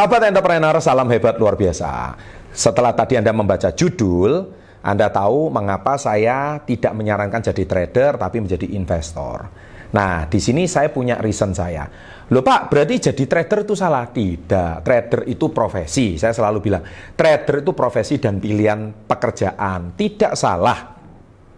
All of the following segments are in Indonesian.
Sahabat entrepreneur, salam hebat luar biasa. Setelah tadi Anda membaca judul, Anda tahu mengapa saya tidak menyarankan jadi trader tapi menjadi investor. Nah, di sini saya punya reason saya. Loh Pak, berarti jadi trader itu salah? Tidak, trader itu profesi. Saya selalu bilang, trader itu profesi dan pilihan pekerjaan. Tidak salah.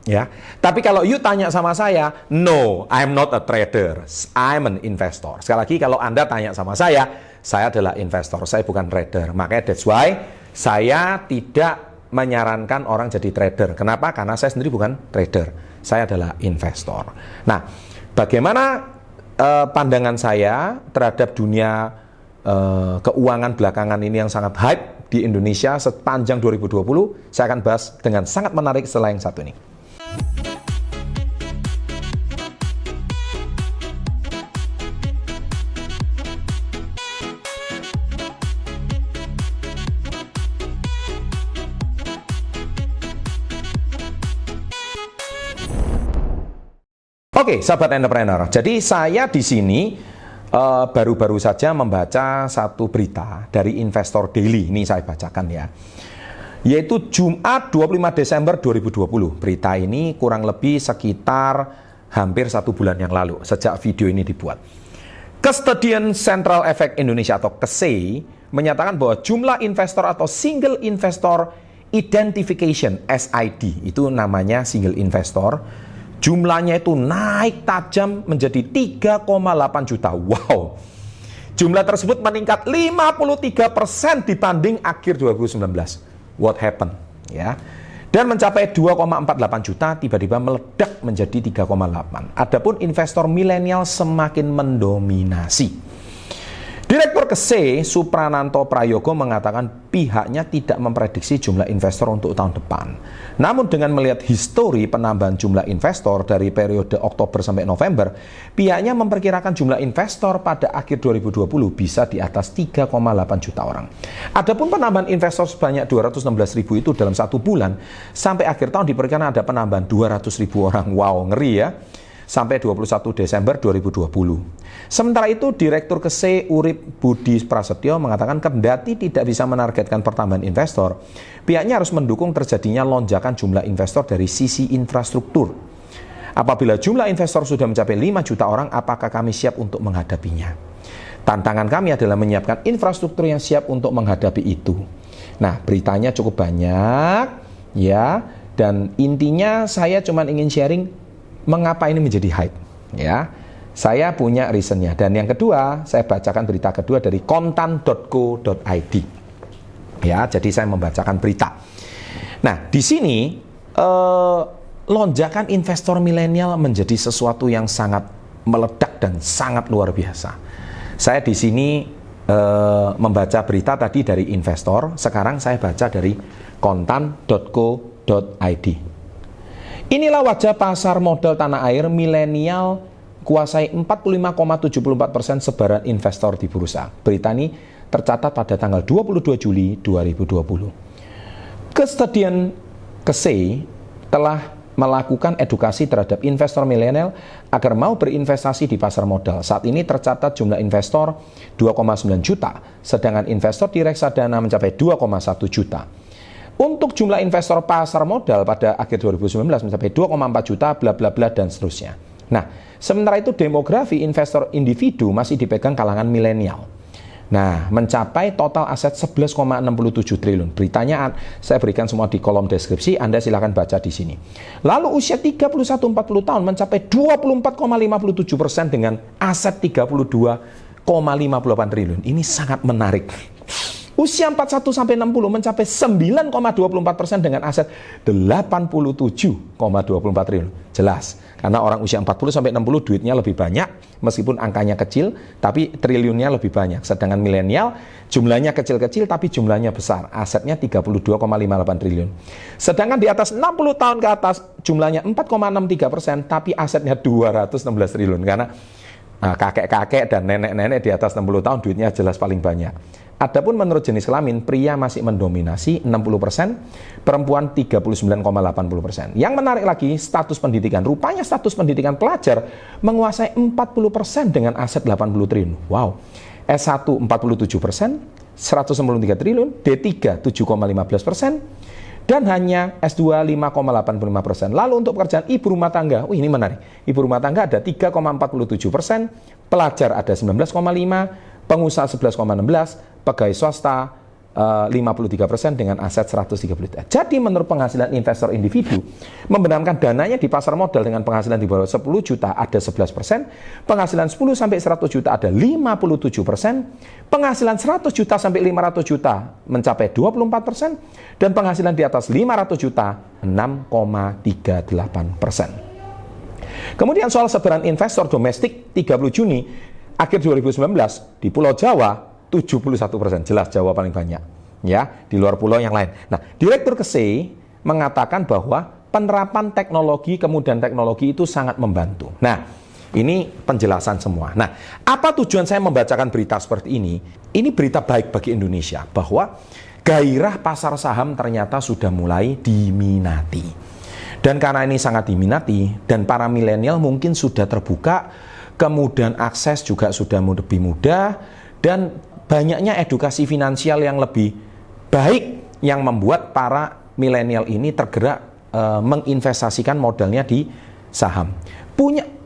Ya, tapi kalau you tanya sama saya, no, I'm not a trader, I'm an investor. Sekali lagi, kalau Anda tanya sama saya adalah investor, saya bukan trader. Makanya that's why saya tidak menyarankan orang jadi trader. Kenapa? Karena saya sendiri bukan trader, saya adalah investor. Nah, bagaimana pandangan saya terhadap dunia keuangan belakangan ini yang sangat hype di Indonesia sepanjang 2020, saya akan bahas dengan sangat menarik setelah yang satu ini. Oke, sahabat entrepreneur. Jadi saya di sini baru-baru saja membaca satu berita dari Investor Daily. Ini saya bacakan ya. Yaitu Jumat 25 Desember 2020. Berita ini kurang lebih sekitar hampir 1 bulan yang lalu sejak video ini dibuat. Custodian Central Effect Indonesia atau KSEI menyatakan bahwa jumlah investor atau Single Investor Identification (SID) itu namanya single investor, jumlahnya itu naik tajam menjadi 3,8 juta. Wow. Jumlah tersebut meningkat 53% dibanding akhir 2019. What happened? Ya. Dan mencapai 2,48 juta tiba-tiba meledak menjadi 3,8. Adapun investor milenial semakin mendominasi. Direktur KSEI Suprananto Prayogo mengatakan pihaknya tidak memprediksi jumlah investor untuk tahun depan. Namun dengan melihat histori penambahan jumlah investor dari periode Oktober sampai November, pihaknya memperkirakan jumlah investor pada akhir 2020 bisa di atas 3,8 juta orang. Adapun penambahan investor sebanyak 216.000 itu dalam 1 bulan, sampai akhir tahun diperkirakan ada penambahan 200.000 orang. Wow, ngeri ya. Sampai 21 Desember 2020. Sementara itu, Direktur KSEI Urip Budi Prasetyo mengatakan kendati tidak bisa menargetkan pertambahan investor, pihaknya harus mendukung terjadinya lonjakan jumlah investor dari sisi infrastruktur. Apabila jumlah investor sudah mencapai 5 juta orang, apakah kami siap untuk menghadapinya? Tantangan kami adalah menyiapkan infrastruktur yang siap untuk menghadapi itu. Nah, beritanya cukup banyak, ya, dan intinya saya cuma ingin sharing mengapa ini menjadi hype, ya. Saya punya reasonnya. Dan yang kedua, saya bacakan berita kedua dari kontan.co.id. Ya, jadi saya membacakan berita. Nah, di sini lonjakan investor milenial menjadi sesuatu yang sangat meledak dan sangat luar biasa. Saya di sini membaca berita tadi dari investor, sekarang saya baca dari kontan.co.id. Inilah wajah pasar modal tanah air milenial kuasai 45,74% sebaran investor di bursa. Berita ini tercatat pada tanggal 22 Juli 2020. Custodian KSEI telah melakukan edukasi terhadap investor milenial agar mau berinvestasi di pasar modal. Saat ini tercatat jumlah investor 2,9 juta, sedangkan investor di reksadana mencapai 2,1 juta. Untuk jumlah investor pasar modal pada akhir 2019 mencapai 2,4 juta, bla bla bla dan seterusnya. Nah, sementara itu demografi investor individu masih dipegang kalangan milenial. Nah, mencapai total aset 11,67 triliun. Beritanya saya berikan semua di kolom deskripsi, Anda silakan baca di sini. Lalu usia 31-40 tahun mencapai 24,57% dengan aset 32,58 triliun. Ini sangat menarik. Usia 41-60 mencapai 9,24% dengan aset 87,24 triliun. Jelas, karena orang usia 40-60 duitnya lebih banyak, meskipun angkanya kecil, tapi triliunnya lebih banyak. Sedangkan milenial jumlahnya kecil-kecil, tapi jumlahnya besar. Asetnya 32,58 triliun. Sedangkan di atas 60 tahun ke atas, jumlahnya 4,63%, tapi asetnya 216 triliun. Karena kakek-kakek dan nenek-nenek di atas 60 tahun duitnya jelas paling banyak. Adapun menurut jenis kelamin, pria masih mendominasi 60%, perempuan 39,80%. Yang menarik lagi, status pendidikan. Rupanya status pendidikan pelajar menguasai 40% dengan aset 80 triliun. Wow. S1 47%, 193 triliun, D3 7,15%, dan hanya S2 5,85%. Lalu untuk pekerjaan ibu rumah tangga, ini menarik. Ibu rumah tangga ada 3,47%, pelajar ada 19,5%, pengusaha 11,16%, pegawai swasta 53% dengan aset 130 juta. Jadi menurut penghasilan investor individu, membenamkan dananya di pasar modal dengan penghasilan di bawah 10 juta ada 11%, penghasilan 10 sampai 100 juta ada 57%, penghasilan 100 juta sampai 500 juta mencapai 24%, dan penghasilan di atas 500 juta 6,38%. Kemudian soal sebaran investor domestik 30 Juni akhir 2019 di Pulau Jawa 71%, jelas Jawa paling banyak, ya, di luar pulau yang lain. Nah, Direktur KSEI mengatakan bahwa penerapan teknologi, kemudian teknologi itu sangat membantu. Nah, ini penjelasan semua. Nah, apa tujuan saya membacakan berita seperti ini? Ini berita baik bagi Indonesia, bahwa gairah pasar saham ternyata sudah mulai diminati. Dan karena ini sangat diminati, dan para milenial mungkin sudah terbuka, kemudian akses juga sudah lebih mudah, dan banyaknya edukasi finansial yang lebih baik yang membuat para milenial ini tergerak menginvestasikan modalnya di saham.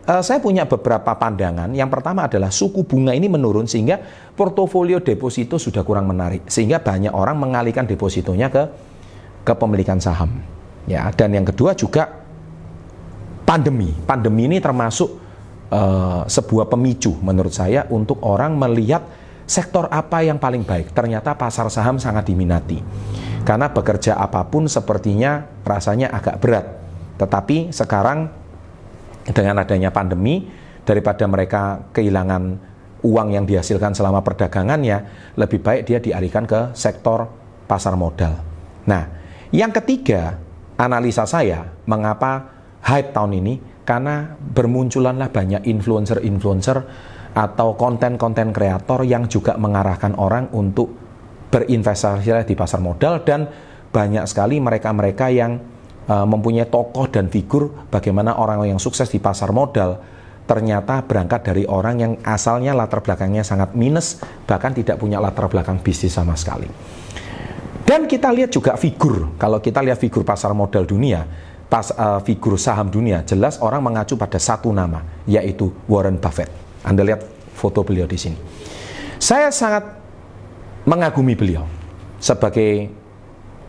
Saya punya beberapa pandangan. Yang pertama adalah suku bunga ini menurun sehingga portofolio deposito sudah kurang menarik, sehingga banyak orang mengalihkan depositonya ke kepemilikan saham. Ya, dan yang kedua juga pandemi. Pandemi ini termasuk sebuah pemicu menurut saya untuk orang melihat sektor apa yang paling baik. Ternyata pasar saham sangat diminati. Karena bekerja apapun sepertinya rasanya agak berat. Tetapi sekarang dengan adanya pandemi, daripada mereka kehilangan uang yang dihasilkan selama perdagangannya, lebih baik dia dialihkan ke sektor pasar modal. Nah, yang ketiga, analisa saya mengapa hype tahun ini, karena bermunculanlah banyak influencer-influencer atau konten-konten kreator yang juga mengarahkan orang untuk berinvestasi di pasar modal, dan banyak sekali mereka-mereka yang mempunyai tokoh dan figur bagaimana orang yang sukses di pasar modal ternyata berangkat dari orang yang asalnya latar belakangnya sangat minus, bahkan tidak punya latar belakang bisnis sama sekali. Dan kita lihat juga figur, kalau kita lihat figur pasar modal dunia, figur saham dunia, jelas orang mengacu pada satu nama, yaitu Warren Buffett. Anda lihat foto beliau di sini. Saya sangat mengagumi beliau sebagai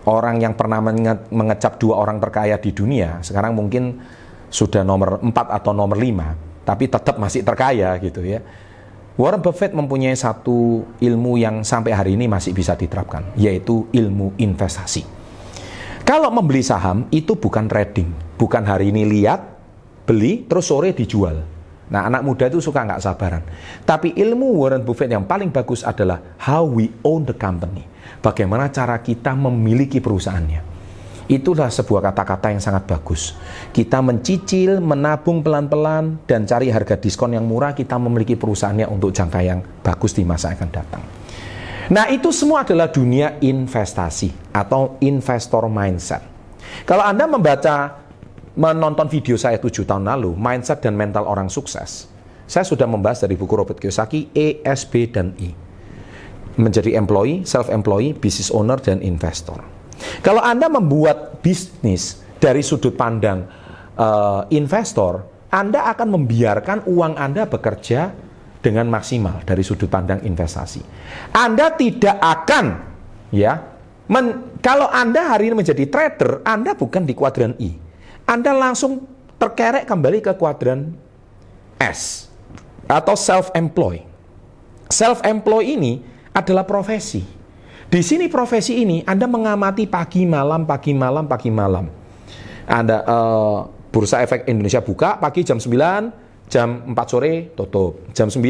orang yang pernah mengecap 2 orang terkaya di dunia. Sekarang mungkin sudah nomor 4 atau nomor 5, tapi tetap masih terkaya gitu ya. Warren Buffett mempunyai satu ilmu yang sampai hari ini masih bisa diterapkan, yaitu ilmu investasi. Kalau membeli saham itu bukan trading, bukan hari ini lihat, beli, terus sore dijual. Nah, anak muda itu suka nggak sabaran. Tapi ilmu Warren Buffett yang paling bagus adalah how we own the company. Bagaimana cara kita memiliki perusahaannya. Itulah sebuah kata-kata yang sangat bagus. Kita mencicil, menabung pelan-pelan, dan cari harga diskon yang murah, kita memiliki perusahaannya untuk jangka yang bagus di masa yang akan datang. Nah, itu semua adalah dunia investasi atau investor mindset. Kalau Anda menonton video saya 7 tahun lalu, mindset dan mental orang sukses, saya sudah membahas dari buku Robert Kiyosaki, E, S, B, dan I. Menjadi employee, self-employee, business owner, dan investor. Kalau Anda membuat bisnis dari sudut pandang investor, Anda akan membiarkan uang Anda bekerja dengan maksimal dari sudut pandang investasi. Anda tidak akan, kalau Anda hari ini menjadi trader, Anda bukan di kuadran I. Anda langsung terkerek kembali ke kuadran S atau self-employed. Self-employed ini adalah profesi. Di sini profesi ini Anda mengamati pagi malam. Anda Bursa Efek Indonesia buka pagi jam 9, jam 4 sore tutup, jam 9,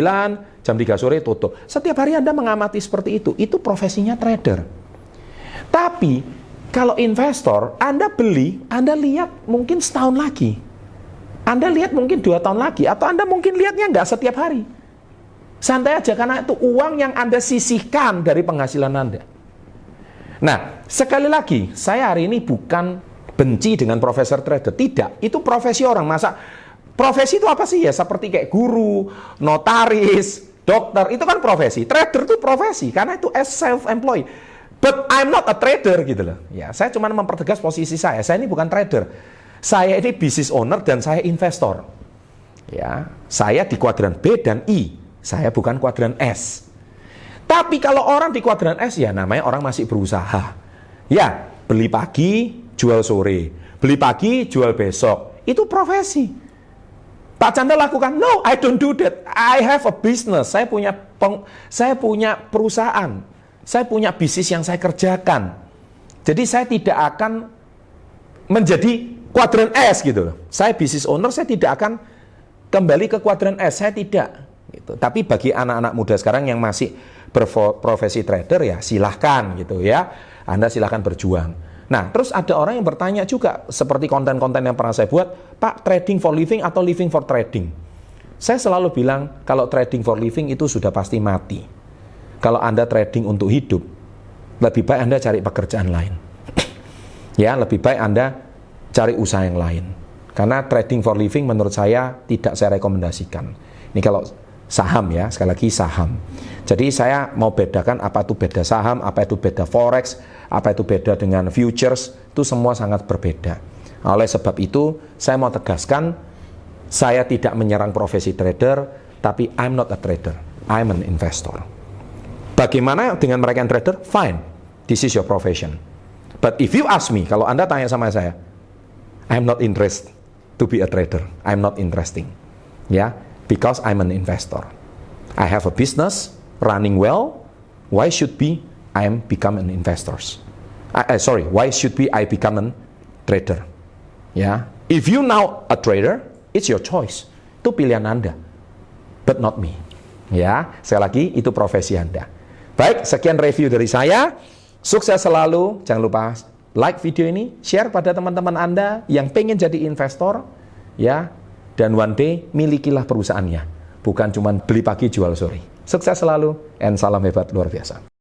jam 3 sore tutup. Setiap hari Anda mengamati seperti itu. Itu profesinya trader. Tapi kalau investor, Anda beli, Anda lihat mungkin setahun lagi. Anda lihat mungkin 2 tahun lagi. Atau Anda mungkin lihatnya nggak setiap hari. Santai aja, karena itu uang yang Anda sisihkan dari penghasilan Anda. Nah, sekali lagi, saya hari ini bukan benci dengan profesor trader. Tidak, itu profesi orang. Masa profesi itu apa sih ya? Seperti kayak guru, notaris, dokter, itu kan profesi. Trader itu profesi, karena itu as self-employed. But I'm not a trader gitu loh. Ya, saya cuma mempertegas posisi saya. Saya ini bukan trader. Saya ini business owner dan saya investor. Ya, saya di kuadran B dan I. Saya bukan kuadran S. Tapi kalau orang di kuadran S, ya namanya orang masih berusaha. Ya, beli pagi, jual sore. Beli pagi, jual besok. Itu profesi. Pak Chandra lakukan, no, I don't do that. I have a business. Saya punya perusahaan. Saya punya bisnis yang saya kerjakan. Jadi saya tidak akan menjadi kuadran S gitu loh. Saya business owner, saya tidak akan kembali ke kuadran S. Saya tidak. Gitu. Tapi bagi anak-anak muda sekarang yang masih berprofesi trader, ya silahkan gitu ya. Anda silahkan berjuang. Nah, terus ada orang yang bertanya juga, seperti konten-konten yang pernah saya buat, Pak, trading for living atau living for trading? Saya selalu bilang, kalau trading for living itu sudah pasti mati. Kalau Anda trading untuk hidup, lebih baik Anda cari pekerjaan lain. Ya, lebih baik Anda cari usaha yang lain. Karena trading for living menurut saya tidak saya rekomendasikan. Ini kalau saham ya, sekali lagi saham. Jadi saya mau bedakan apa itu beda saham, apa itu beda forex, apa itu beda dengan futures, itu semua sangat berbeda. Oleh sebab itu, saya mau tegaskan, saya tidak menyerang profesi trader, tapi I'm not a trader, I'm an investor. Bagaimana dengan mereka yang trader? Fine, this is your profession. But if you ask me, kalau Anda tanya sama saya, I'm not interested to be a trader, I'm not interesting. Ya, because I'm an investor. I have a business running well. Why should be I become an investor? Why should be I become a trader? Ya, if you now a trader, it's your choice. Itu pilihan Anda, but not me. Ya, sekali lagi itu profesi Anda. Baik, sekian review dari saya. Sukses selalu. Jangan lupa like video ini, share pada teman-teman Anda yang pengen jadi investor, ya. Dan one day milikilah perusahaannya, bukan cuma beli pagi jual sore. Sukses selalu, and salam hebat luar biasa.